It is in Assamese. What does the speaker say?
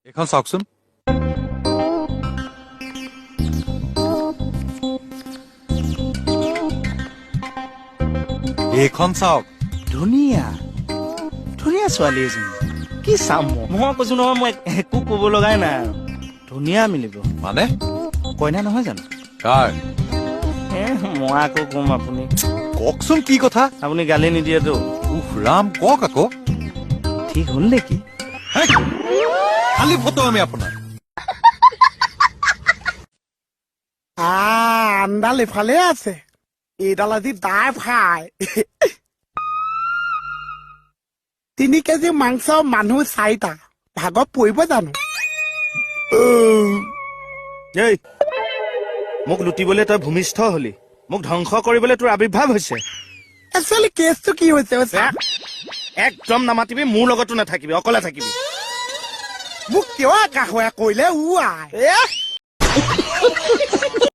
এখন চাওকচোন এইখন চাওক ধুনীয়া ধুনীয়া ছোৱালী এজনী কি চাম মই কৈছো নহয় মই একো ক'ব লগাই নাই আৰু ধুনীয়া মিলিব মানে কইনা নহয় জানো কাৰ মই আকৌ কম আপুনি কওকচোন কি কথা আপুনি গালি নিদিয়েতো উফ ৰাম কওক আকৌ ঠিক হ'ল নেকি হেই, খালি ফটো আমি আপোনাৰ আন্দাল ইফালে আছে এইডাল আজি দাই ভাই 3 কেজি মাংস মানুহ 4টা ভাগত পৰিব জানো এই মোক লুটিবলৈ তই ভূমিষ্ঠ হলি মোক ধ্বংস কৰিবলৈ তোৰ আৱিৰ্ভাৱ হৈছে একচুৱেলি কেছটো কি হৈছে একদম নামাতিবি মোৰ লগতো নাথাকিবি অকলে থাকিবি মোক কিয় কাহুৱা কৰিলে আই